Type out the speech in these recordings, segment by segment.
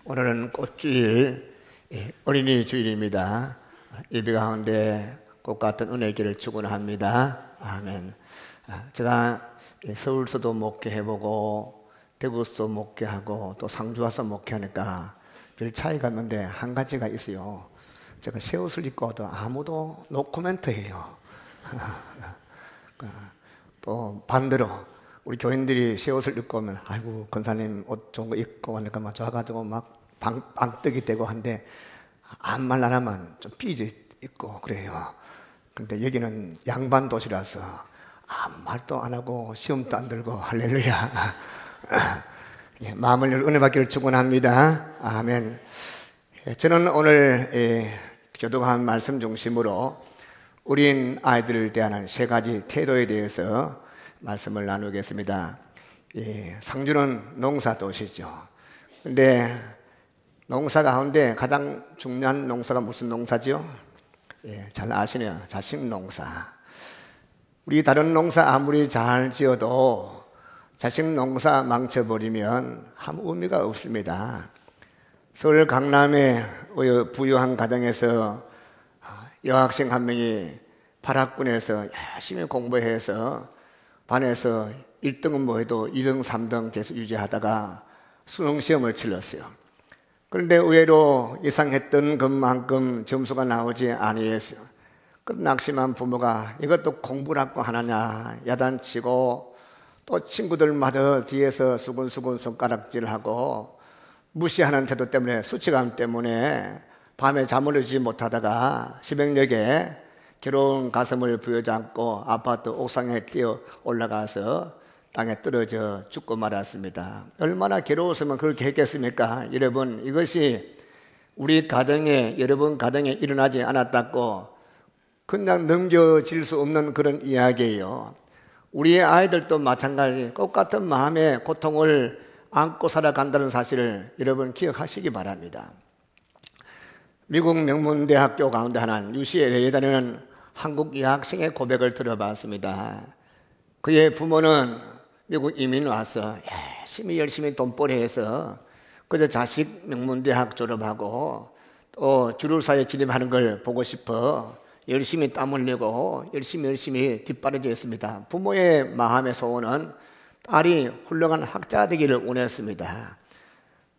오늘은 꽃주일, 어린이 주일입니다. 예배 가운데 꽃 같은 은혜의 길을 축원합니다. 아멘. 제가 서울서도 목회해보고 대구서도 목회하고 또 상주 와서 목회하니까 별 차이가 있는데 한 가지가 있어요. 제가 새 옷을 입고 와도 아무도 노코멘트해요. 또 반대로 우리 교인들이 새 옷을 입고 오면 아이고 권사님 옷 좋은 거 입고 오니까 막 좋아가지고 막 방떡이 되고 한데 아무 말 안 하면 좀 삐져 있고 그래요. 그런데 여기는 양반 도시라서 아무 말도 안 하고 시험도 안 들고 할렐루야. 마음을 열 은혜 받기를 축원합니다. 아멘. 저는 오늘 교독한 말씀 중심으로 어린 아이들을 대하는 세 가지 태도에 대해서 말씀을 나누겠습니다. 상주는 농사 도시죠. 근데 농사 가운데 가장 중요한 농사가 무슨 농사죠? 잘 아시네요. 자식 농사. 우리 다른 농사 아무리 잘 지어도 자식 농사 망쳐버리면 아무 의미가 없습니다. 서울 강남의 부유한 가정에서 여학생 한 명이 8학군에서 열심히 공부해서 반에서 1등은 뭐해도 2등, 3등 계속 유지하다가 수능 시험을 치렀어요. 그런데 의외로 예상했던 것만큼 점수가 나오지 아니했어요. 그 낙심한 부모가 이것도 공부라고 하느냐 야단치고 또 친구들마저 뒤에서 수근수근 손가락질하고 무시하는 태도 때문에 수치감 때문에 밤에 잠을 이루지 못하다가 새벽녘에 괴로운 가슴을 부여잡고 아파트 옥상에 뛰어 올라가서 땅에 떨어져 죽고 말았습니다. 얼마나 괴로웠으면 그렇게 했겠습니까? 여러분, 이것이 우리 가정에, 여러분 가정에 일어나지 않았다고 그냥 넘겨질 수 없는 그런 이야기예요. 우리의 아이들도 마찬가지 똑같은 마음의 고통을 안고 살아간다는 사실을 여러분 기억하시기 바랍니다. 미국 명문대학교 가운데 하나는 UCLA에 다니는 한국 여학생의 고백을 들어봤습니다. 그의 부모는 미국 이민 와서 열심히 돈벌이해서 그저 자식 명문대학 졸업하고 또 주류사회 진입하는 걸 보고 싶어 열심히 땀 흘리고 열심히 뒷바라지 했습니다. 부모의 마음의 소원은 딸이 훌륭한 학자 되기를 원했습니다.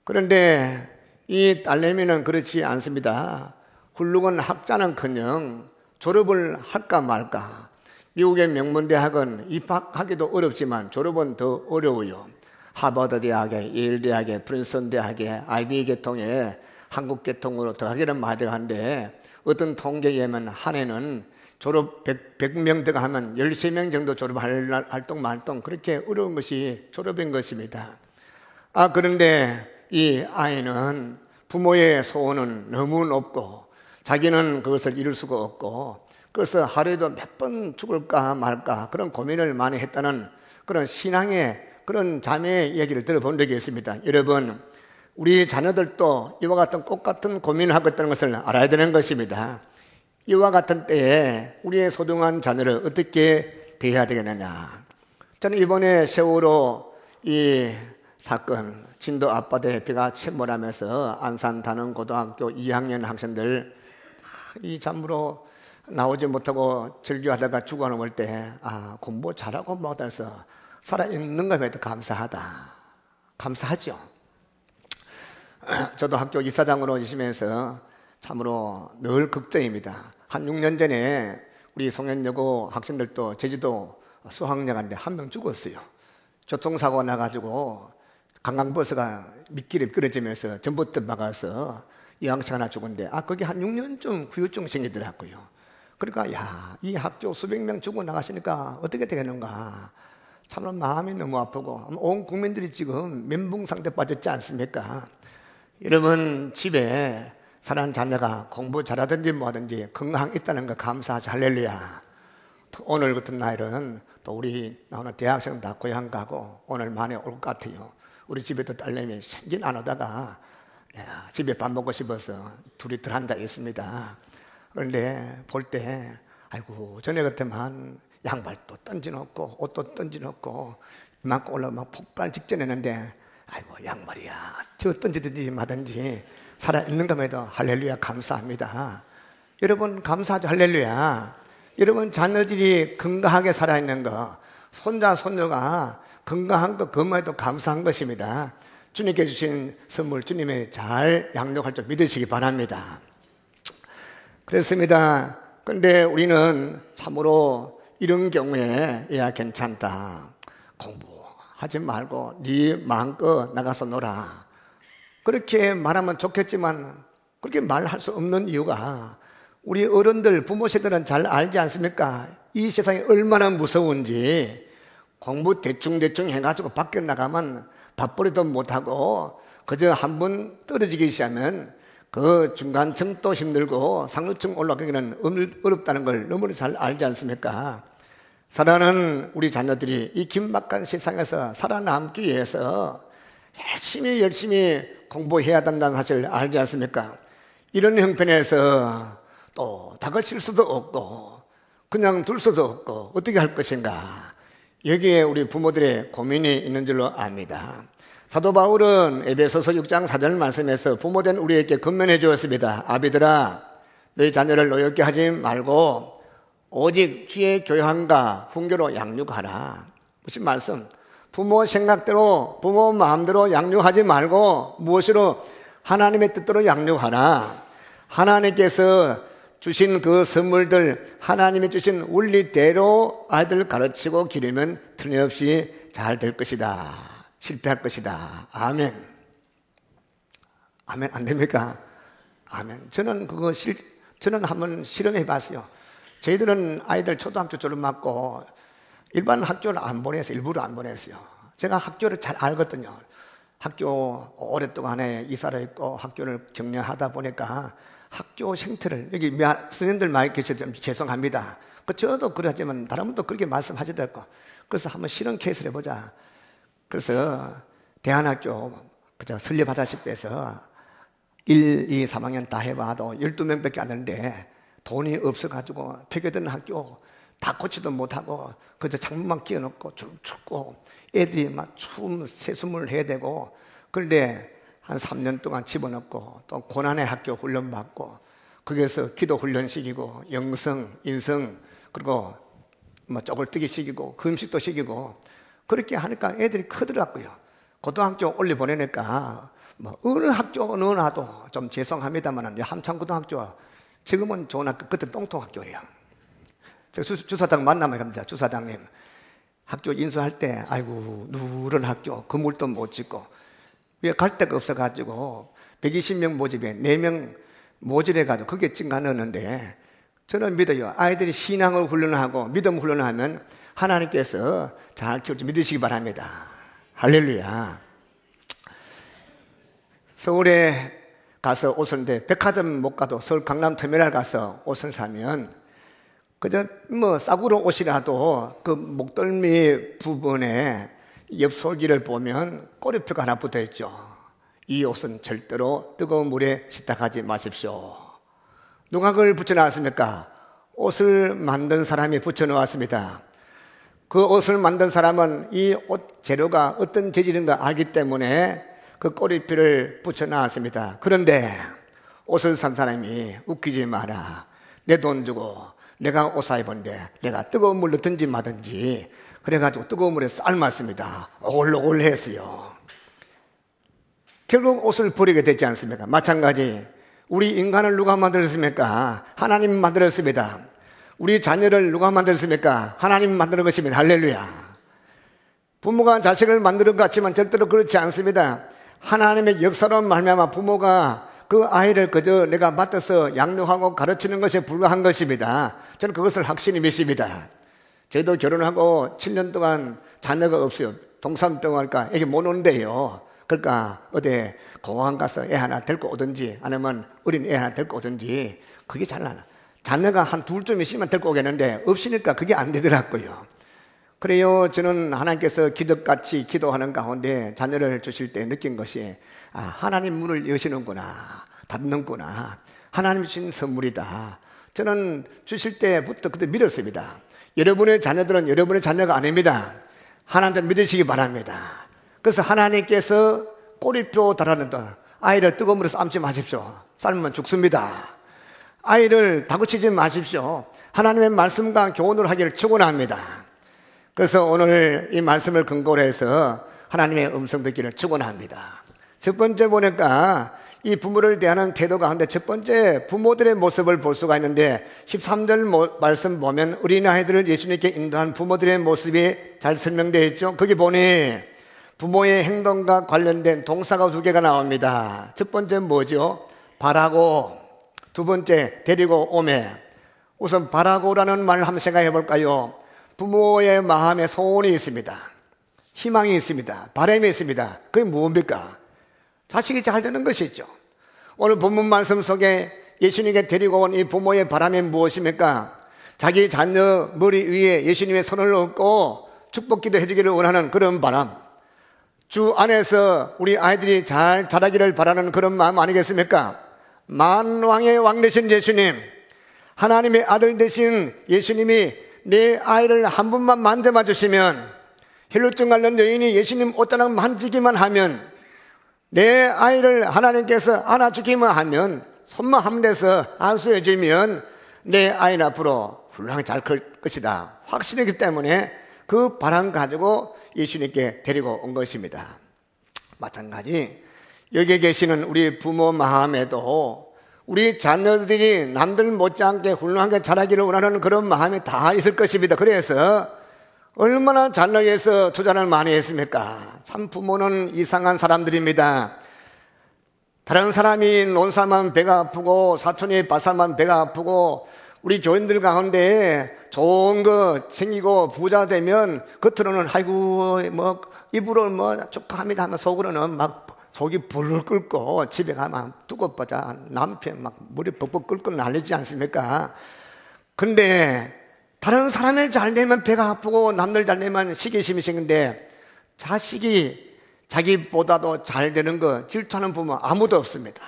그런데 이 딸내미는 그렇지 않습니다. 훌륭한 학자는커녕 졸업을 할까 말까. 미국의 명문대학은 입학하기도 어렵지만 졸업은 더 어려워요. 하버드 대학에, 예일 대학에, 프린스턴 대학에, 아이비 계통에 한국 계통으로 더하기는 마다한데 어떤 통계에 의하면 한 해는 졸업 100명 들어가면 13명 정도 졸업할 활동 말동 그렇게 어려운 것이 졸업인 것입니다. 그런데 이 아이는 부모의 소원은 너무 높고 자기는 그것을 이룰 수가 없고 그래서 하루에도 몇 번 죽을까 말까 그런 고민을 많이 했다는 그런 신앙의 그런 자매의 얘기를 들어본 적이 있습니다. 여러분, 우리 자녀들도 이와 같은 꽃 같은 고민을 하고 있다는 것을 알아야 되는 것입니다. 이와 같은 때에 우리의 소중한 자녀를 어떻게 대해야 되겠느냐. 저는 이번에 세월호 이 사건 진도 앞바다에 비가 침몰하면서 안산 단원고등학교 2학년 학생들 이 잠으로 나오지 못하고 절규하다가 죽어넘을 때 공부 잘하고 못해서 살아있는 것에도 감사하죠. 저도 학교 이사장으로 있으면서 참으로 늘 걱정입니다. 한 6년 전에 우리 송년여고 학생들도 제주도 수학여행 갔는데 한 명 죽었어요. 교통사고 나가지고 관광버스가 밑길에 미끄러지면서 전봇대 박아서 여학생 하나 죽었는데 거기 한 6년쯤 후유증 생기더라고요. 그러니까 이 학교 수백 명 죽고 나가시니까 어떻게 되겠는가. 참으로 마음이 너무 아프고 온 국민들이 지금 멘붕 상태 빠졌지 않습니까? 여러분 집에 사랑하는 자녀가 공부 잘하든지 뭐하든지 건강 있다는 거 감사하지. 할렐루야. 오늘 같은 날은 또 우리 나오는 대학생 다 고향 가고 오늘 많이 올 것 같아요. 우리 집에도 딸내미 생긴 안 오다가 집에 밥 먹고 싶어서 둘이 들한다 했습니다. 그런데 볼 때 아이고 전에 같으면 양발도 던져놓고 옷도 던져놓고 이만큼 올라가 막 폭발 직전했는데 아이고 양말이야. 저 던지든지 마든지 살아있는 것에도 할렐루야 감사합니다. 여러분 감사하죠. 할렐루야. 여러분 자녀들이 건강하게 살아있는 거, 손자 손녀가 건강한 것, 그것만 해도 감사한 것입니다. 주님께 주신 선물 주님의 잘 양육할 줄 믿으시기 바랍니다. 그렇습니다. 근데 우리는 참으로 이런 경우에 야 괜찮다, 공부하지 말고 네 마음껏 나가서 놀아, 그렇게 말하면 좋겠지만 그렇게 말할 수 없는 이유가 우리 어른들, 부모 세대는 잘 알지 않습니까? 이 세상이 얼마나 무서운지. 공부 대충 해가지고 밖에 나가면 밥벌이도 못하고 그저 한 번 떨어지기 시작하면 그 중간층도 힘들고 상류층 올라가기는 어렵다는 걸 너무나 잘 알지 않습니까? 사랑하는 우리 자녀들이 이 긴박한 세상에서 살아남기 위해서 열심히 공부해야 된다는 사실을 알지 않습니까? 이런 형편에서 또 다그칠 수도 없고 그냥 둘 수도 없고 어떻게 할 것인가, 여기에 우리 부모들의 고민이 있는 줄로 압니다. 사도 바울은 에베소서 6장 4절 말씀에서 부모된 우리에게 권면해 주었습니다. 아비들아, 너희 자녀를 노엽게 하지 말고 오직 주의 교양과 훈계로 양육하라. 무슨 말씀? 부모 생각대로, 부모 마음대로 양육하지 말고 무엇으로? 하나님의 뜻대로 양육하라. 하나님께서 주신 그 선물들, 하나님이 주신 원리대로 아이들을 가르치고 기르면 틀림없이 잘 될 것이다, 실패할 것이다. 아멘. 아멘 안 됩니까? 아멘. 저는 한번 실험해 봤어요. 저희들은 아이들 초등학교 졸업 맞고 일반 학교를 안 보냈어요. 일부러 안 보냈어요. 제가 학교를 잘 알거든요. 학교 오랫동안에 이사를 했고 학교를 경영하다 보니까 학교 생태를, 여기 선생님들 많이 계셔서 죄송합니다. 저도 그러지만 다른 분도 그렇게 말씀하시더라고. 그래서 한번 실험 케이스를 해보자. 그래서 대안학교 그저 설립하다시피 해서 1, 2, 3학년 다 해봐도 12명밖에 안 되는데 돈이 없어가지고 폐교된 학교 다 고치도 못하고 그저 창문만 끼워놓고 줄 춥고 애들이 막 세숨을 해야 되고, 그런데 한 3년 동안 집어넣고 또 고난의 학교 훈련 받고 거기에서 기도 훈련 시키고 영성, 인성, 그리고 뭐 쪼글뜨기 시키고 금식도 시키고 그렇게 하니까 애들이 크더라고요. 고등학교 올려 보내니까 뭐 어느 학교 넣어놔도 좀 죄송합니다만 함창고등학교 지금은 좋은 학교, 그때 똥통학교예요. 제가 주사장 만나면 갑니다. 주사장님 학교 인수할 때 아이고 누런 학교, 건물도 못 짓고 왜 갈 데가 없어가지고 120명 모집에 4명 모집해가지고 그게 찡가 넣었는데, 저는 믿어요. 아이들이 신앙을 훈련하고 믿음 훈련을 하면 하나님께서 잘 키울지 믿으시기 바랍니다. 할렐루야. 서울에 가서 옷을, 백화점 못 가도 서울 강남 터미널 가서 옷을 사면 그저 뭐 싸구려 옷이라도 그 목덜미 부분에 옆솔기를 보면 꼬리표가 하나 붙어 있죠. 이 옷은 절대로 뜨거운 물에 씻다가지 마십시오. 누가 그걸 붙여놨습니까? 옷을 만든 사람이 붙여놓았습니다. 그 옷을 만든 사람은 이 옷 재료가 어떤 재질인가 알기 때문에 그 꼬리표를 붙여놨습니다. 그런데 옷을 산 사람이 웃기지 마라, 내 돈 주고 내가 옷 사입었는데 내가 뜨거운 물로 넣든지 마든지 그래가지고 뜨거운 물에 삶았습니다. 오글오글 했어요. 결국 옷을 버리게 됐지 않습니까? 마찬가지 우리 인간을 누가 만들었습니까? 하나님 만들었습니다. 우리 자녀를 누가 만들었습니까? 하나님 만드는 것입니다. 할렐루야. 부모가 자식을 만드는 것 같지만 절대로 그렇지 않습니다. 하나님의 역사로 말미암아 부모가 그 아이를 그저 내가 맡아서 양육하고 가르치는 것에 불과한 것입니다. 저는 그것을 확신히 믿습니다. 저희도 결혼하고 7년 동안 자녀가 없어요. 동산병원일까 애기 못 오는데요. 그러니까 어디 공항 가서 애 하나 데리고 오든지 아니면 어린 애 하나 데리고 오든지 그게 잘 안, 자녀가 한 둘쯤 있으면 데리고 오겠는데 없으니까 그게 안 되더라고요. 그래요. 저는 하나님께서 기적같이 기도하는 가운데 자녀를 주실 때 느낀 것이 하나님 문을 여시는구나, 닫는구나, 하나님 주신 선물이다. 저는 주실 때부터 그때 믿었습니다. 여러분의 자녀들은 여러분의 자녀가 아닙니다. 하나님께 믿으시기 바랍니다. 그래서 하나님께서 꼬리표 달아낸다. 아이를 뜨거운 물에 삶지 마십시오. 삶으면 죽습니다. 아이를 다그치지 마십시오. 하나님의 말씀과 교훈을 하기를 축원합니다. 그래서 오늘 이 말씀을 근거로 해서 하나님의 음성 듣기를 축원합니다. 첫 번째 보니까 이 부모를 대하는 태도 가운데 첫 번째 부모들의 모습을 볼 수가 있는데 13절 말씀 보면 어린아이들을 예수님께 인도한 부모들의 모습이 잘 설명되어 있죠. 거기 보니 부모의 행동과 관련된 동사가 두 개가 나옵니다. 첫 번째 뭐죠? 바라고, 두 번째 데리고 오매. 우선 바라고라는 말을 한번 생각해 볼까요? 부모의 마음에 소원이 있습니다. 희망이 있습니다. 바람이 있습니다. 그게 뭡니까? 자식이 잘 되는 것이죠. 오늘 본문 말씀 속에 예수님께 데리고 온 이 부모의 바람이 무엇입니까? 자기 자녀 머리 위에 예수님의 손을 얹고 축복기도 해주기를 원하는 그런 바람. 주 안에서 우리 아이들이 잘 자라기를 바라는 그런 마음 아니겠습니까? 만왕의 왕 되신 예수님, 하나님의 아들 되신 예수님이 내 아이를 한 번만 만져봐 주시면, 혈루증 앓는 여인이 예수님 옷자락 만지기만 하면, 내 아이를 하나님께서 안아주기만 하면, 손만 한 대서 안수해 주면 내 아이는 앞으로 훌륭하게 잘 클 것이다 확신이기 때문에 그 바람 가지고 예수님께 데리고 온 것입니다. 마찬가지 여기에 계시는 우리 부모 마음에도 우리 자녀들이 남들 못지않게 훌륭하게 자라기를 원하는 그런 마음이 다 있을 것입니다. 그래서 얼마나 자녀에 위해서 투자를 많이 했습니까? 참 부모는 이상한 사람들입니다. 다른 사람이 논사만 배가 아프고 사촌이 바사만 배가 아프고 우리 교인들 가운데 좋은 거 생기고 부자 되면 겉으로는 아이고 뭐 입으로 뭐 축하합니다 하면 속으로는 막 속이 불을 끓고 집에 가면 두고 보자 남편 막 머리 벅벅 끓고 난리지 않습니까? 근데 다른 사람이 잘 되면 배가 아프고 남들 잘 되면 시기심이 생긴데 자식이 자기보다도 잘 되는 거 질투하는 부모 아무도 없습니다.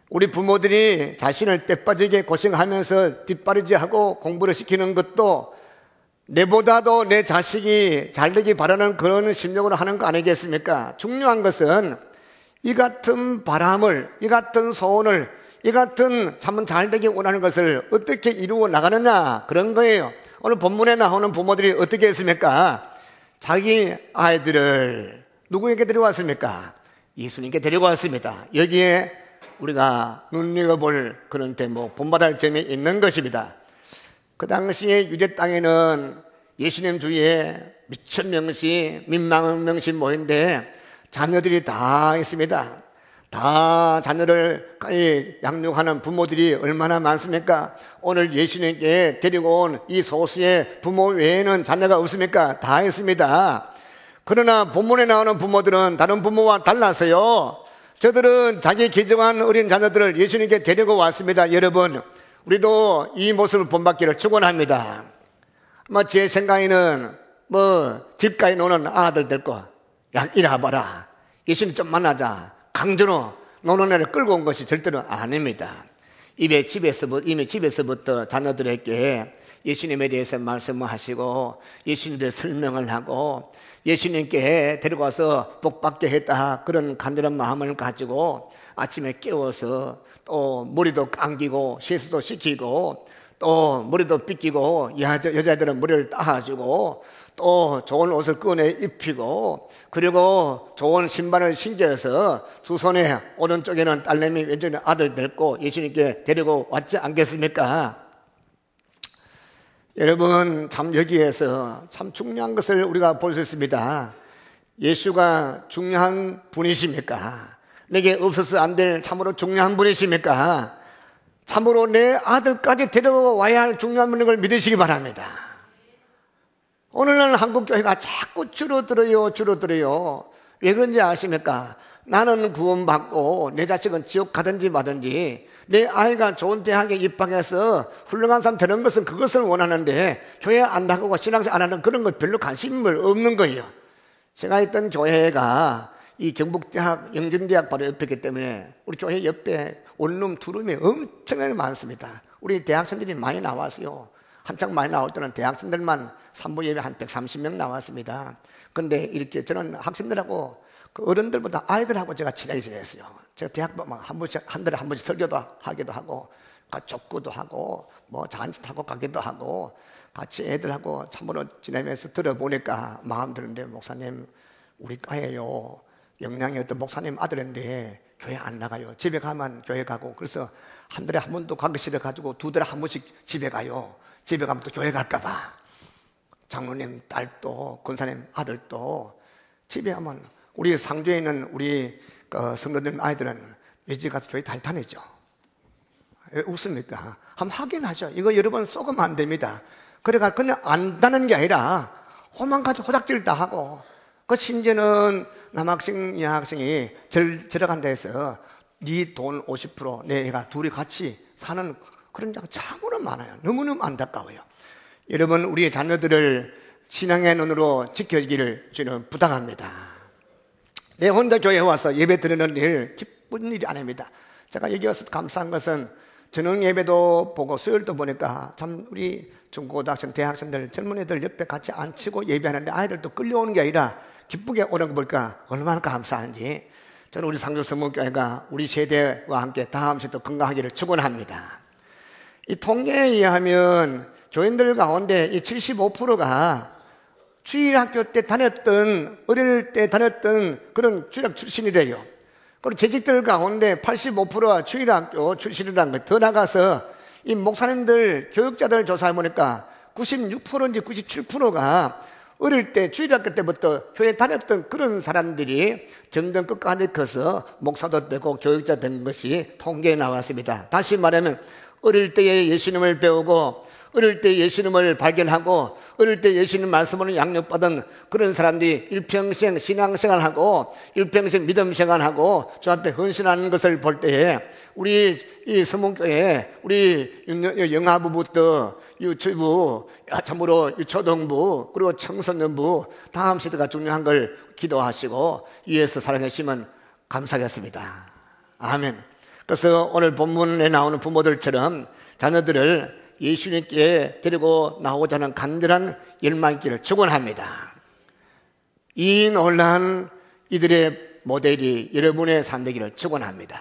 우리 부모들이 자신을 때빠지게 고생하면서 뒷바라지하고 공부를 시키는 것도 내보다도 내 자식이 잘 되기 바라는 그런 심령으로 하는 거 아니겠습니까? 중요한 것은 이 같은 바람을, 이 같은 소원을, 이 같은 참 잘 되기 원하는 것을 어떻게 이루어 나가느냐 그런 거예요. 오늘 본문에 나오는 부모들이 어떻게 했습니까? 자기 아이들을 누구에게 데려왔습니까? 예수님께 데려왔습니다. 여기에 우리가 눈여겨볼 그런 대목, 본받을 점이 있는 것입니다. 그 당시에 유대 땅에는 예수님 주위에 몇천 명씩, 몇만 명씩 모인데 자녀들이 다 있습니다. 다 자녀를 양육하는 부모들이 얼마나 많습니까? 오늘 예수님께 데리고 온 이 소수의 부모 외에는 자녀가 없습니까? 다 있습니다. 그러나 본문에 나오는 부모들은 다른 부모와 달라서요, 저들은 자기 기정한 어린 자녀들을 예수님께 데리고 왔습니다. 여러분, 우리도 이 모습을 본받기를 축원합니다. 제 생각에는 길가에 노는 아들 데리고 야 이리 와봐라, 예수님 좀 만나자, 강제로 노는 애를 끌고 온 것이 절대로 아닙니다. 이미 집에서부터 자녀들에게 예수님에 대해서 말씀을 하시고 예수님에 대해 설명을 하고 예수님께 데려가서 복받게 했다 그런 간절한 마음을 가지고 아침에 깨워서 또 머리도 감기고 세수도 시키고 또 머리도 빗기고 여자들은 머리를 따주고 또 좋은 옷을 꺼내 입히고 그리고 좋은 신발을 신겨서 두 손에 오른쪽에는 딸내미 왼쪽에 아들 데리고 예수님께 데리고 왔지 않겠습니까? 여러분, 참 여기에서 참 중요한 것을 우리가 볼 수 있습니다. 예수가 중요한 분이십니까? 내게 없어서 안 될 참으로 중요한 분이십니까? 참으로 내 아들까지 데려와야 할 중요한 분인 걸 믿으시기 바랍니다. 오늘날 한국교회가 자꾸 줄어들어요. 왜 그런지 아십니까? 나는 구원받고 내 자식은 지옥 가든지 마든지 내 아이가 좋은 대학에 입학해서 훌륭한 사람 되는 것은 그것을 원하는데 교회 안 나가고 신앙생활 안 하는 그런 것 별로 관심이 없는 거예요. 제가 있던 교회가 이 경북대학 영진대학 바로 옆이기 때문에 우리 교회 옆에 원룸 투룸이 엄청나게 많습니다. 우리 대학생들이 많이 나와서요, 한창 많이 나올 때는 대학생들만 산부 예배 한 130명 나왔습니다. 근데 이렇게 저는 학생들하고 그 어른들보다 아이들하고 제가 친하게 지냈어요. 제가 대학 한 번씩, 한 달에 한 번씩 설교도 하기도 하고, 족구도 하고, 뭐 잔치 타고 가기도 하고, 같이 애들하고 참으로 지내면서 들어보니까 마음 드는데, 목사님, 우리 과에요, 영양이 어떤 목사님 아들인데 교회 안 나가요. 집에 가면 교회 가고, 그래서 한 달에 한 번도 가기 싫어가지고 2달에 한 번씩 집에 가요. 집에 가면 또 교회 갈까봐. 장로님 딸도, 권사님 아들도 집에 가면, 우리 상주에 있는 우리 성도님 아이들은 외지 가서 교회 달탄해죠. 왜 웃습니까? 한번 확인하죠. 이거 여러분 속으면 안 됩니다. 그래가 그냥 안다는 게 아니라 호망가지고 호닥질 다 하고, 그 심지어는 남학생, 여학생이 들어간다 해서 네 돈 50%, 내 애가 둘이 같이 사는 그런 자가 참으로 많아요. 너무너무 안타까워요. 여러분, 우리의 자녀들을 신앙의 눈으로 지켜주기를 저는 부탁합니다. 내 혼자 교회에 와서 예배 드리는 일 기쁜 일이 아닙니다. 제가 여기 와서 감사한 것은 저녁 예배도 보고 수요일도 보니까 참 우리 중고등학생, 대학생들, 젊은 애들 옆에 같이 앉히고 예배하는데 아이들도 끌려오는 게 아니라 기쁘게 오는 거 보니까 얼마나 감사한지, 저는 우리 상주성문교회가 우리 세대와 함께 다음 세대도 건강하기를 축원합니다. 이 통계에 의하면 교인들 가운데 이 75%가 주일학교 때 다녔던, 어릴 때 다녔던 그런 주일학 출신이래요. 그리고 재직들 가운데 85%가 주일학교 출신이라는 거예요. 더 나가서 이 목사님들, 교육자들 조사해보니까 96%인지 97%가 어릴 때 주일학교 때부터 교회 다녔던 그런 사람들이 점점 끝까지 커서 목사도 되고 교육자 된 것이 통계에 나왔습니다. 다시 말하면 어릴 때에 예수님을 배우고, 어릴 때 예수님을 발견하고, 어릴 때 예수님 말씀으로 양육받은 그런 사람들이 일평생 신앙생활하고 일평생 믿음생활하고 저 앞에 헌신하는 것을 볼 때에 우리 이 서문교회, 우리 영화부부터 유치부, 참으로 초등부, 그리고 청소년부 다음 세대가 중요한 걸 기도하시고 위에서 사랑해 주시면 감사하겠습니다. 아멘. 그래서 오늘 본문에 나오는 부모들처럼 자녀들을 예수님께 데리고 나오고자 하는 간절한 열망 있기를 축원합니다. 이 놀란 이들의 모델이 여러분의 삶 되기를 축원합니다.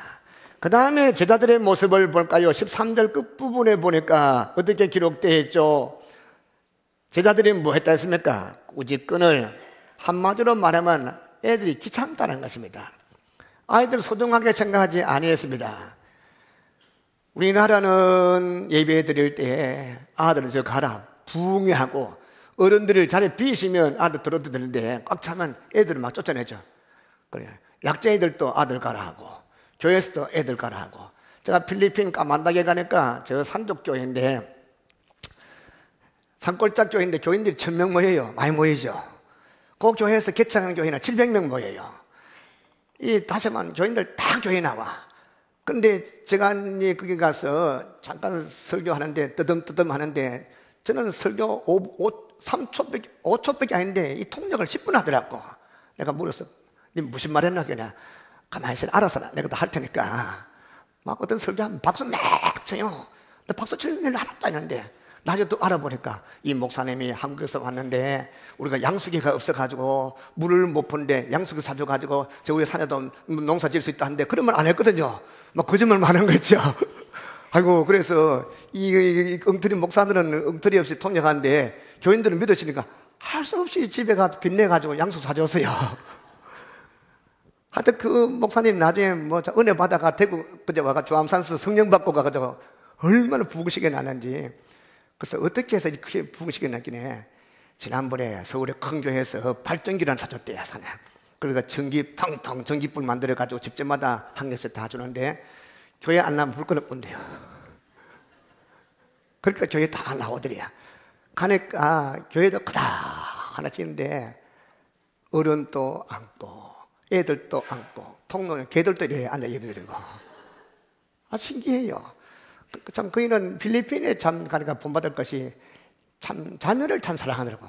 그 다음에 제자들의 모습을 볼까요? 13절 끝부분에 보니까 어떻게 기록되어 있죠? 제자들이 뭐 했다 했습니까? 꾸짖건을 한마디로 말하면 애들이 귀찮다는 것입니다. 아이들 소중하게 생각하지 아니했습니다. 우리나라는 예배 드릴 때 아들은 저 가라 부흥하고, 어른들이 자리에 비시면 아들 들어도 되는데 꽉 차면 애들을 막 쫓아내죠. 그래, 약자애들도 아들 가라 하고, 교회에서도 애들 가라 하고. 제가 필리핀 까만다게 가니까 저 산독교회인데, 산골짝 교회인데 교인들이 1000명 모여요. 많이 모이죠. 그 교회에서 개창한 교회는 700명 모여요. 이 다시만 교인들 다 교회 나와. 근데 제가 거기 가서 잠깐 설교하는데 뜨듬뜨듬 하는데, 저는 설교 5초밖에 아닌데 이 통역을 10분 하더라고. 내가 물었어. 니 무슨 말 했나? 그냥 가만히 있어. 알아서 내가 다 할 테니까. 막 어떤 설교하면 박수 막 쳐요. 나 박수 치는 일 알았다 했는데 나중에 또 알아보니까 이 목사님이 한국에서 왔는데 우리가 양수기가 없어가지고 물을 못 푸는데 양수기 사줘가지고 저 위에 산에도 농사 지을 수 있다 하는데 그런 말 안 했거든요. 막 거짓말만 한 거죠. 아이고, 그래서 이 엉터리 목사들은 엉터리 없이 통역하는데 교인들은 믿으시니까 할 수 없이 집에 가서 빚내가지고 양수 사줬어요. 하여튼 그 목사님 나중에 뭐 은혜 받아가 대구 그제 와가 주암산서 성령 받고 가가지고 얼마나 부흥식이 나는지. 그래서 어떻게 해서 크게 부흥식이 났기네. 지난번에 서울의 큰 교회에서 발전기를 사줬대요, 사냥. 그러니까 전기 텅텅 전기불 만들어가지고 집집마다 한 개씩 다 주는데 교회 안 나면 불 끊어본대요. 그러니까 교회 다 나오더래요. 가니까 교회도 크다 하나 찍는데 어른도 앉고 애들도 앉고 통로에 개들도 이렇게 앉아 예배드리고. 아, 신기해요. 참 그이는 필리핀에 참 가니까 본받을 것이 참 자녀를 참 사랑하더라고.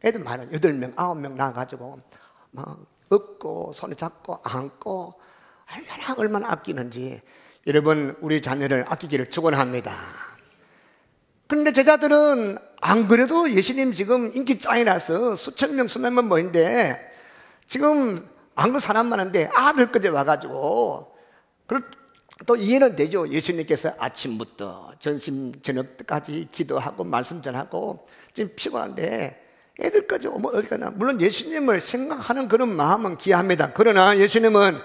애들 많아. 8명, 9명 나와가지고 막 업고 손에 잡고 안고 얼마나 아끼는지. 여러분, 우리 자녀를 아끼기를 축원합니다. 그런데 제자들은 안 그래도 예수님 지금 인기 짱이라서 수천 명, 수만 명 모인데 지금 안 그래도 사람 많은데 아들까지 와가지고 또 이해는 되죠. 예수님께서 아침부터 점심 저녁까지 기도하고 말씀 전하고 지금 피곤한데 애들까지 오면 어디 가나. 물론 예수님을 생각하는 그런 마음은 귀합니다. 그러나 예수님은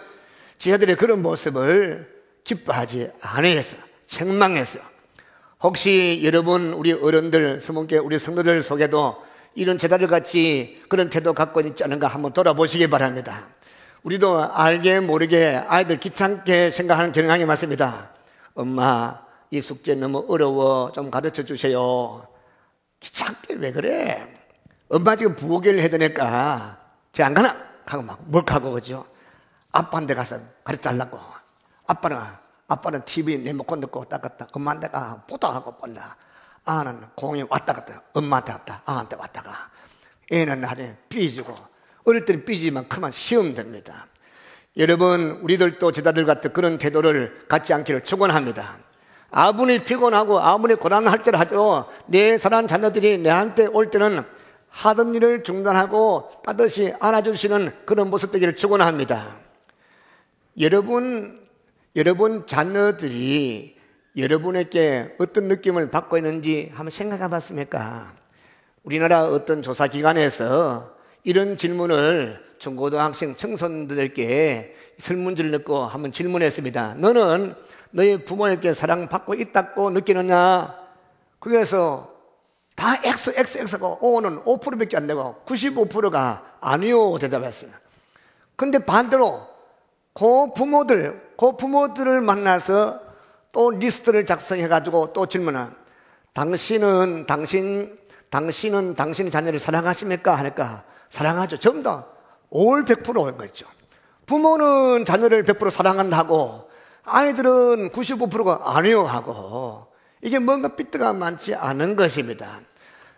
제자들의 그런 모습을 기뻐하지 않으셨어. 책망했어. 혹시 여러분 우리 어른들 성문교회 우리 성도들 속에도 이런 제자들 같이 그런 태도 갖고 있지 않은가 한번 돌아보시기 바랍니다. 우리도 알게 모르게 아이들 귀찮게 생각하는 경향이 많습니다. 엄마 이 숙제 너무 어려워 좀 가르쳐 주세요. 귀찮게 왜 그래? 엄마 지금 부호교를 해야 되니까 쟤 안 가나? 하고 막 몰카고 그죠? 아빠한테 가서 가르쳐 달라고. 아빠는 TV 리모컨 넣고 왔다 갔다 엄마한테가 보다하고 본다. 아는 공이 왔다 갔다 엄마한테 왔다 아한테 왔다가 애는 나중에 삐지고 어릴 때는 삐지만 크면 시험 됩니다. 여러분 우리들도 제자들 같은 그런 태도를 갖지 않기를 축원합니다. 아무리 피곤하고 아무리 고난할지라도 내 사랑하는 자녀들이 내한테 올 때는 하던 일을 중단하고 따뜻이 안아주시는 그런 모습 되기를 축원합니다. 여러분 자녀들이 여러분에게 어떤 느낌을 받고 있는지 한번 생각해 봤습니까? 우리나라 어떤 조사기관에서 이런 질문을 중고등학생 청소년들에게 설문지를 넣고 한번 질문했습니다. 너는 너희 부모에게 사랑받고 있다고 느끼느냐? 그래서 다 X고 O는 5%밖에 안 되고 95%가 아니요 대답했어요. 근데 반대로 그 부모들을 만나서 또 리스트를 작성해가지고 또 질문한 당신은 당신의 자녀를 사랑하십니까? 하니까 사랑하죠. 전부 다 올 100%인 거죠. 부모는 자녀를 100% 사랑한다고 아이들은 95%가 아니요 하고 이게 뭔가 삐뚤가 많지 않은 것입니다.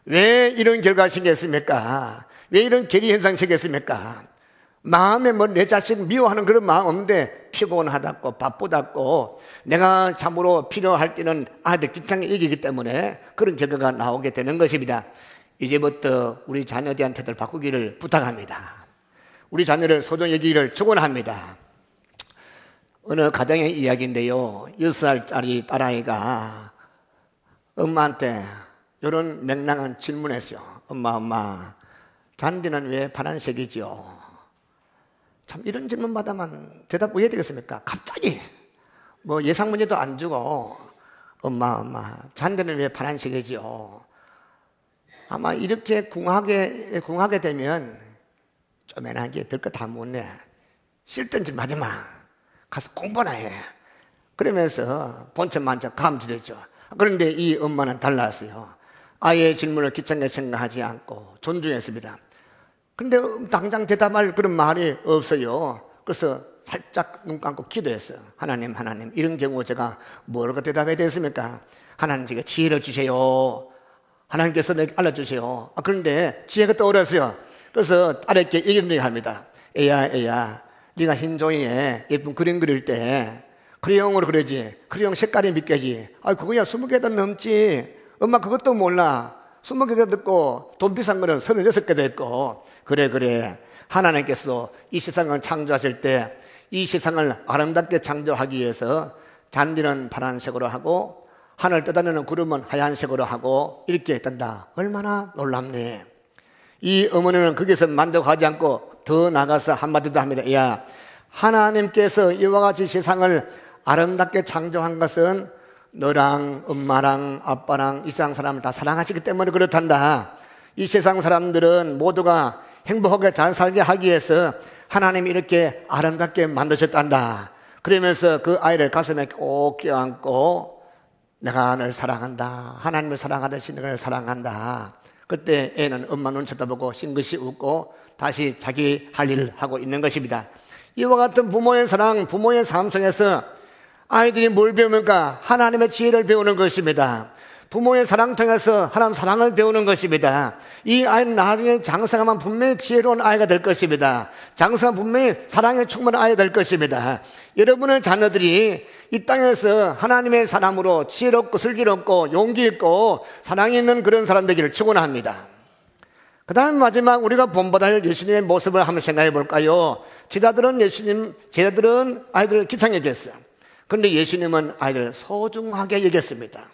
왜 이런 결과가 생겼습니까? 왜 이런 괴리 현상이 생겼습니까? 마음에 뭐 내 자식 미워하는 그런 마음 없는데 피곤하다고 바쁘다고 내가 참으로 필요할 때는 아이들 귀찮게 이기기 때문에 그런 결과가 나오게 되는 것입니다. 이제부터 우리 자녀들한테들 바꾸기를 부탁합니다. 우리 자녀를 소중히 여기기를 축원합니다. 어느 가정의 이야기인데요, 6살짜리 딸아이가 엄마한테 이런 맹랑한 질문을 했어요. 엄마 잔디는 왜 파란색이죠? 참 이런 질문 받으면 대답 왜 해야 되겠습니까? 갑자기 뭐 예상 문제도 안 주고 엄마 잔디는 왜 파란색이죠? 아마 이렇게 궁하게 되면 쪼맨하게 별거 다 묻네. 쓸데없는 마지막 가서 공부나 해. 그러면서 본천만천 감지했죠. 그런데 이 엄마는 달랐어요. 아이의 질문을 귀찮게 생각하지 않고 존중했습니다. 근데 당장 대답할 그런 말이 없어요. 그래서 살짝 눈 감고 기도했어요. 하나님 이런 경우 제가 뭐라고 대답해야 되겠습니까? 하나님 제가 지혜를 주세요. 하나님께서 내게 알려주세요. 그런데 지혜가 떠오르었어요. 그래서 딸에게 이런 얘기 합니다. 애야 네가 흰 종이에 예쁜 그림 그릴 때 크레용으로 그리지. 크레용 색깔이 믿겨지. 그거야 20개도 넘지. 엄마 그것도 몰라. 20개도 듣고 돈 비싼 거는 36개도 했고. 그래. 하나님께서도 이 세상을 창조하실 때 이 세상을 아름답게 창조하기 위해서 잔디는 파란색으로 하고 하늘 떠다니는 구름은 하얀색으로 하고 이렇게 했단다. 얼마나 놀랍네. 이 어머니는 거기서 만족하지 않고 더 나가서 한마디 더 합니다. 야, 하나님께서 이와 같이 세상을 아름답게 창조한 것은 너랑 엄마랑 아빠랑 이 세상 사람을 다 사랑하시기 때문에 그렇단다. 이 세상 사람들은 모두가 행복하게 잘 살게 하기 위해서 하나님이 이렇게 아름답게 만드셨단다. 그러면서 그 아이를 가슴에 꼭 껴안고 내가 너를 사랑한다. 하나님을 사랑하듯이 너를 사랑한다. 그때 애는 엄마 눈 쳐다보고 싱긋이 웃고 다시 자기 할 일을 하고 있는 것입니다. 이와 같은 부모의 사랑, 부모의 삶 속에서 아이들이 뭘 배웁니까? 하나님의 지혜를 배우는 것입니다. 부모의 사랑 통해서 하나님 사랑을 배우는 것입니다. 이 아이는 나중에 장성하면 분명히 지혜로운 아이가 될 것입니다. 장성하면 분명히 사랑에 충만한 아이가 될 것입니다. 여러분의 자녀들이 이 땅에서 하나님의 사람으로 지혜롭고 슬기롭고 용기 있고 사랑이 있는 그런 사람 되기를 축원합니다. 그 다음 마지막 우리가 본받아야 할 예수님의 모습을 한번 생각해 볼까요? 제자들은 아이들을 귀찮게 여겼어요. 그런데 예수님은 아이들을 소중하게 여겼습니다.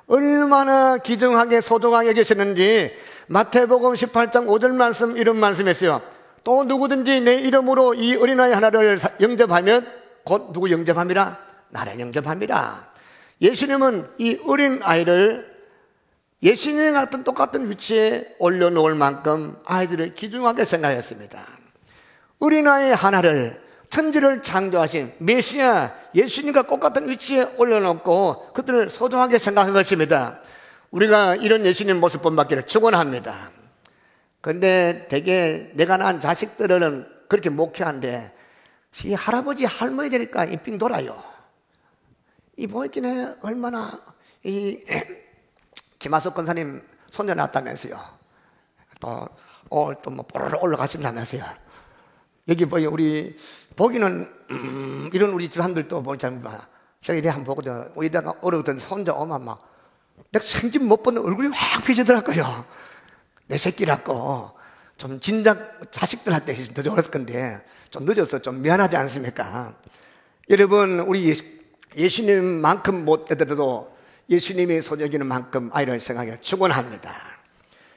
얼마나 귀중하게 소중하게 여기셨는지 마태복음 18장 5절 말씀 이런 말씀했어요. 또 누구든지 내 이름으로 이 어린아이 하나를 영접하면 곧 누구 영접함이라? 나를 영접함이라. 예수님은 이 어린아이를 예수님 같은 똑같은 위치에 올려놓을 만큼 아이들을 귀중하게 생각했습니다. 어린아이 하나를 천지를 창조하신 메시아 예수님과 똑같은 위치에 올려놓고 그들을 소중하게 생각한 것입니다. 우리가 이런 예수님 모습 본받기를 축원합니다. 그런데 대개 내가 낳은 자식들은 그렇게 목회한데 이 할아버지 할머니 되니까 이 빙 돌아요. 이 보이기는 얼마나 이 김하석 권사님 손녀 낳았다면서요. 또 뭐 뽀로로 올라가신다면서요. 여기 보여 우리 보기는 이런 우리 집안들도 보잖아. 제가 이래 한번 보거든. 여기다가 어려웠던 손자 오면 막 내가 생전 못 본 얼굴이 확 피지더라고요. 내 새끼라고 좀 진작 자식들한테 더 좋았을 건데 좀 늦어서 좀 미안하지 않습니까? 여러분 우리 예수님만큼 못 되더라도 예수님이 소녀기는 만큼 아이를 생각하기를 축원합니다.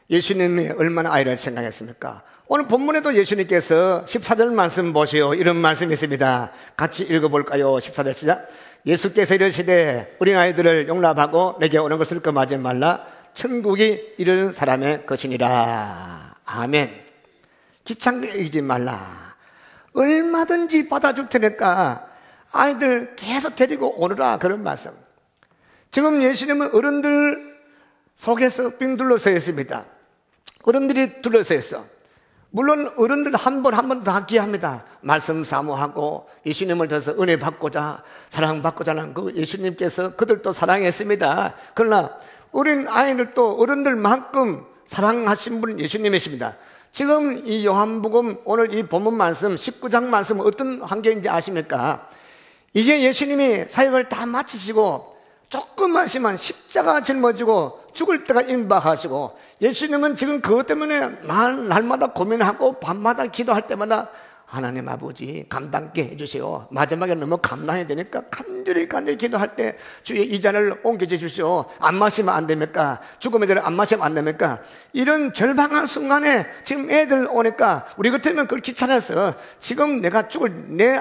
예수님이 얼마나 아이를 생각했습니까? 오늘 본문에도 예수님께서 14절 말씀 보시오. 이런 말씀이 있습니다. 같이 읽어볼까요? 14절 시작. 예수께서 이르시되 어린아이들을 용납하고 내게 오는 것을 금하지 말라. 천국이 이르는 사람의 것이니라. 아멘. 귀찮게 여기지 말라. 얼마든지 받아줄 테니까 아이들 계속 데리고 오느라. 그런 말씀. 지금 예수님은 어른들 속에서 빙 둘러서 있습니다. 어른들이 둘러서 있어. 물론 어른들 한 번 다 귀합니다. 말씀 사모하고 예수님을 통해서 은혜 받고자 사랑받고자 하는 그 예수님께서 그들도 사랑했습니다. 그러나 어린 아이들도 어른들만큼 사랑하신 분은 예수님이십니다. 지금 이 요한복음 오늘 이 본문 말씀 19장 말씀은 어떤 환경인지 아십니까? 이제 예수님이 사역을 다 마치시고 조금만 있으면 십자가 짊어지고 죽을 때가 임박하시고 예수님은 지금 그것 때문에 날마다 고민하고 밤마다 기도할 때마다 하나님 아버지 감당케 해주세요. 마지막에 너무 감당해야 되니까 간절히 기도할 때 주의 이 잔을 옮겨주십시오. 안 마시면 안 됩니까? 죽음의 잔을 안 마시면 안 됩니까? 이런 절박한 순간에 지금 애들 오니까 우리 같으면 그걸 귀찮아서 지금 내가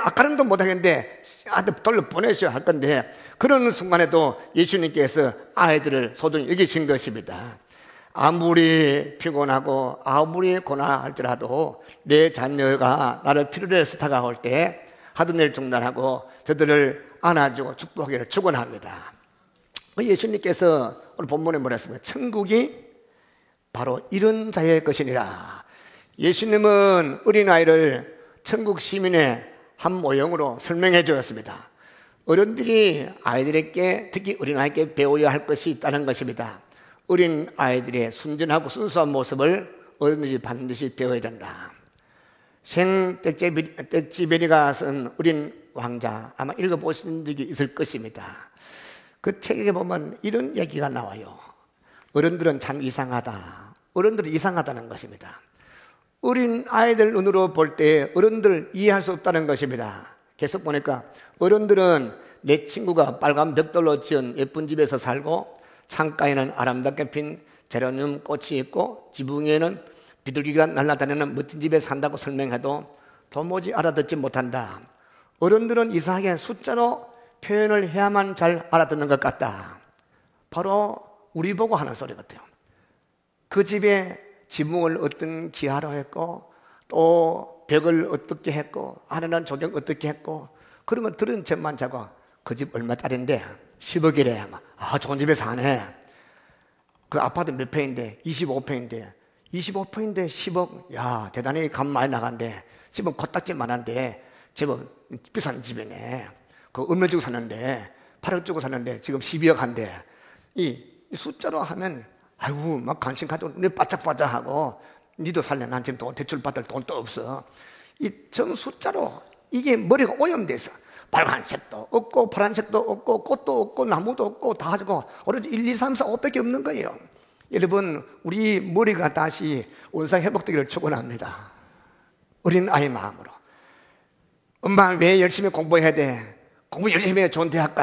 아까는도 못하겠는데 아들 돌려보내셔야 할 건데 그런 순간에도 예수님께서 아이들을 소중히 여기신 것입니다. 아무리 피곤하고 아무리 고난할지라도 내 자녀가 나를 필요로 해서 다가올 때 하던 일 중단하고 저들을 안아주고 축복하기를 축원합니다. 예수님께서 오늘 본문에 뭐라 했습니까? 천국이 바로 이런 자의 것이니라. 예수님은 어린아이를 천국 시민의 한 모형으로 설명해 주었습니다. 어른들이 아이들에게 특히 어린아이에게 배워야 할 것이 있다는 것입니다. 어린 아이들의 순전하고 순수한 모습을 어른들이 반드시 배워야 된다. 텍쥐베리가 쓴 어린 왕자 아마 읽어보신 적이 있을 것입니다. 그 책에 보면 이런 얘기가 나와요. 어른들은 참 이상하다. 어른들은 이상하다는 것입니다. 어린 아이들 눈으로 볼 때 어른들을 이해할 수 없다는 것입니다. 계속 보니까 어른들은 내 친구가 빨간 벽돌로 지은 예쁜 집에서 살고 창가에는 아름답게 핀 제라늄 꽃이 있고 지붕에는 비둘기가 날아다니는 멋진 집에 산다고 설명해도 도무지 알아듣지 못한다. 어른들은 이상하게 숫자로 표현을 해야만 잘 알아듣는 것 같다. 바로 우리 보고 하는 소리 같아요. 그 집에 지붕을 어떤 기하로 했고 또 벽을 어떻게 했고 안에는 조경 어떻게 했고 그런 거 들은 척만 자고 그 집 얼마짜린데 10억이래. 아 좋은 집에 사네. 그 아파트 몇 평인데 25평인데 25평인데 10억. 야 대단히 값 많이 나간대. 집은 코딱지만한데 제법 비싼 집이네. 그 얼마 주고 샀는데 8억 주고 샀는데 지금 12억 한대. 이 숫자로 하면 아이고 막 관심 가지고 눈이 바짝바짝하고 니도 살래. 난 지금 돈 대출 받을 돈도 없어. 이 정 숫자로 이게 머리가 오염돼서 빨간색도 없고 파란색도 없고 꽃도 없고 나무도 없고 다 가지고 오로지 1, 2, 3, 4, 5밖에 없는 거예요. 여러분, 우리 머리가 다시 원상 회복되기를 축원합니다. 어린 아이 마음으로. 엄마 왜 열심히 공부해야 돼? 공부 열심히 해. 좋은 대학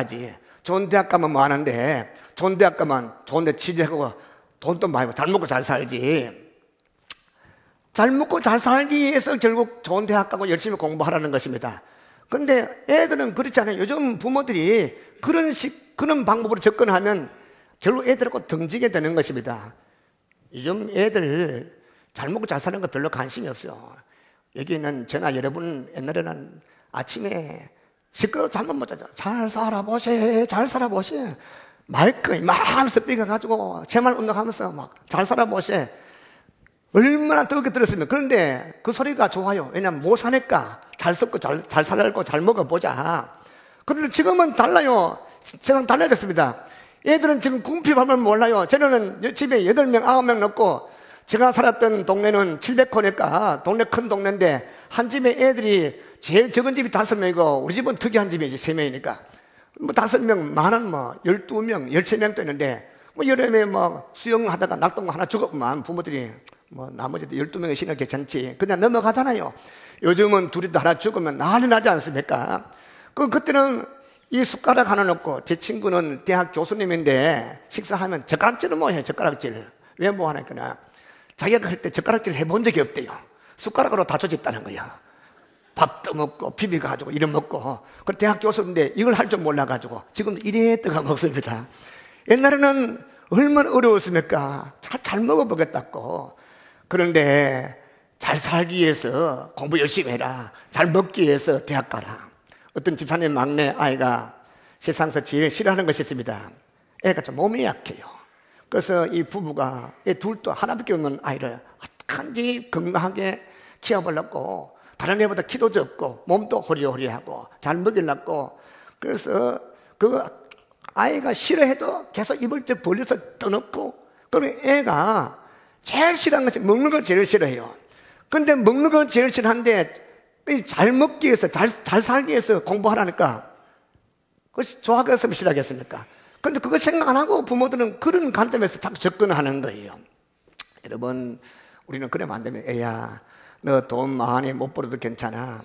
가면 뭐 하는데, 좋은 대학 가면 좋은 데 취직하고 돈도 많이 벌고 잘 먹고 잘 살지. 잘 먹고 잘 살기 위해서 결국 좋은 대학 가고 열심히 공부하라는 것입니다. 근데 애들은 그렇지 않아요. 요즘 부모들이 그런 방법으로 접근하면 결국 애들하고 등지게 되는 것입니다. 요즘 애들 잘 먹고 잘 사는 거 별로 관심이 없어요. 여기는 저나 여러분 옛날에는 아침에 시끄러워 잠만 못 자죠. 잘 살아보세, 잘 살아보세. 마이크 막 스피커가지고 제말 운동하면서 막 잘 살아보세. 얼마나 뜨겁게 들었으면. 그런데 그 소리가 좋아요. 왜냐면 못 사니까 잘 썩고 잘 살고 잘 먹어보자. 그런데 지금은 달라요. 세상 달라졌습니다. 애들은 지금 궁핍하면 몰라요. 저는 집에 8명, 9명 넣고 제가 살았던 동네는 700호니까 동네 큰 동네인데 한 집에 애들이 제일 적은 집이 5명이고 우리 집은 특이한 집이지 3명이니까 뭐 5명, 많은 뭐 12명, 13명도 있는데 뭐 여름에 뭐 수영하다가 낙동강 하나 죽었구만 부모들이 뭐 나머지도 12명이 쉬면 괜찮지 그냥 넘어가잖아요. 요즘은 둘이도 하나 죽으면 난리 나지 않습니까? 그때는 이 숟가락 하나 넣고 제 친구는 대학 교수님인데 식사하면 젓가락질을 뭐 해. 젓가락질 왜 뭐 하니까 자기가 할 때 젓가락질 해본 적이 없대요. 숟가락으로 다 조졌다는 거야. 밥도 먹고 비벼가지고 이래 먹고. 그 대학 교수인데 이걸 할 줄 몰라가지고 지금 이래 뜨가 먹습니다. 옛날에는 얼마나 어려웠습니까? 잘 먹어보겠다고. 그런데 잘 살기 위해서 공부 열심히 해라. 잘 먹기 위해서 대학 가라. 어떤 집사님 막내 아이가 세상에서 제일 싫어하는 것이 있습니다. 애가 좀 몸이 약해요. 그래서 이 부부가 이 둘도 하나밖에 없는 아이를 어떡한지 건강하게 키워보려고 다른 애보다 키도 적고 몸도 호리호리하고 잘 먹이려고 그래서 그 아이가 싫어해도 계속 입을 쩍 벌려서 떠놓고 그리고 애가 제일 싫어하는 것이 먹는 걸 제일 싫어해요. 근데 먹는 걸 제일 싫어하는데 잘 먹기 위해서 잘 살기 위해서 공부하라니까 그것이 좋아하겠으면 싫어하겠습니까? 근데 그거 생각 안 하고 부모들은 그런 관점에서 자꾸 접근하는 거예요. 여러분 우리는 그러면 안 되면 애야 너 돈 많이 못 벌어도 괜찮아.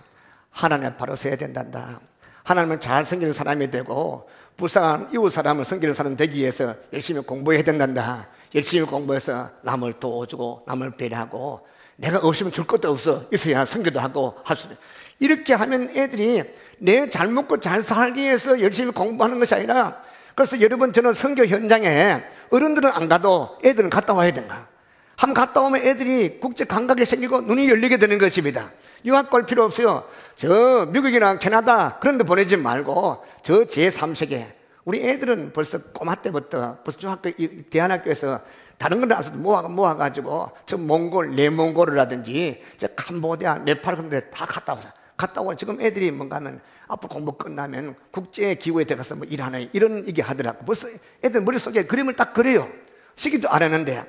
하나님 바로 서야 된단다. 하나님은 잘생기는 사람이 되고 불쌍한 이웃 사람을 섬기는 사람 되기 위해서 열심히 공부해야 된단다. 열심히 공부해서 남을 도와주고 남을 배려하고 내가 없으면 줄 것도 없어. 있어야 선교도 하고 할 수 있어. 이렇게 하면 애들이 내 잘 먹고 잘 살기 위해서 열심히 공부하는 것이 아니라 그래서 여러분 저는 선교 현장에 어른들은 안 가도 애들은 갔다 와야 된다. 한번 갔다 오면 애들이 국제 감각이 생기고 눈이 열리게 되는 것입니다. 유학 갈 필요 없어요. 저 미국이나 캐나다 그런 데 보내지 말고 저 제3세계 우리 애들은 벌써 꼬마 때부터 벌써 중학교 대안학교에서 다른 건 안 모아가지고 저 몽골, 내몽골이라든지 저 캄보디아, 네팔 그런 데 다 갔다 와서 갔다 오면 지금 애들이 뭔가 하면 앞으로 공부 끝나면 국제기구에 들어가서 뭐 일하는 이런 얘기 하더라고. 벌써 애들 머릿속에 그림을 딱 그려요. 시기도 안 했는데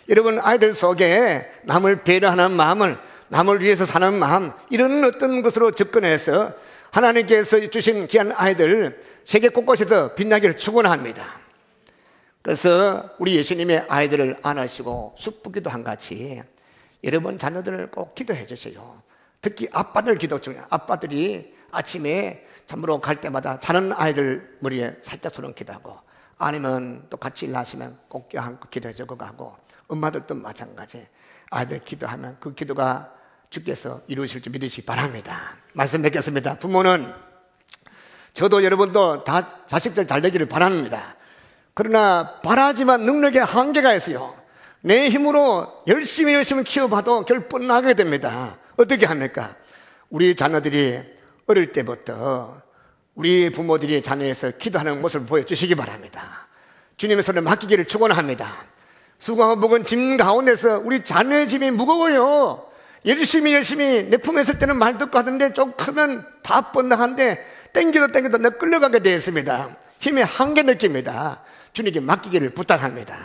여러분 아이들 속에 남을 배려하는 마음을 남을 위해서 사는 마음 이런 어떤 것으로 접근해서 하나님께서 주신 귀한 아이들 세계 곳곳에서 빛나기를 축원합니다. 그래서 우리 예수님의 아이들을 안으시고 축복기도 한 같이 여러분 자녀들을 꼭 기도해 주세요. 특히 아빠들 기도 중에 아빠들이 아침에 잠으로 갈 때마다 자는 아이들 머리에 살짝 손을 기도하고 아니면 또 같이 일하시면 꼭 껴안고 기도해 주고 가고 엄마들도 마찬가지 아이들 기도하면 그 기도가 주께서 이루실 줄 믿으시기 바랍니다. 말씀 맺겠습니다. 부모는 저도 여러분도 다 자식들 잘 되기를 바랍니다. 그러나 바라지만 능력에 한계가 있어요. 내 힘으로 열심히 키워봐도 결 뻔나게 됩니다. 어떻게 합니까? 우리 자녀들이 어릴 때부터 우리 부모들이 자녀에서 기도하는 모습을 보여주시기 바랍니다. 주님의 손에 맡기기를 축원합니다. 수고하고 먹은 짐 가운데서 우리 자녀의 짐이 무거워요. 열심히 내 품에 있을 때는 말 듣고 하던데 좀 크면 다 뻔나간데 땡겨도 내 끌려가게 되어 있습니다. 힘의 한계 느낍니다. 주님께 맡기기를 부탁합니다.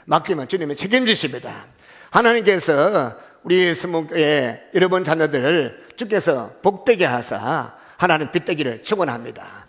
맡기면 주님이 책임지십니다. 하나님께서 우리 스무의 여러분 자녀들을 주께서 복되게 하사 하나님 빚되기를 축원합니다.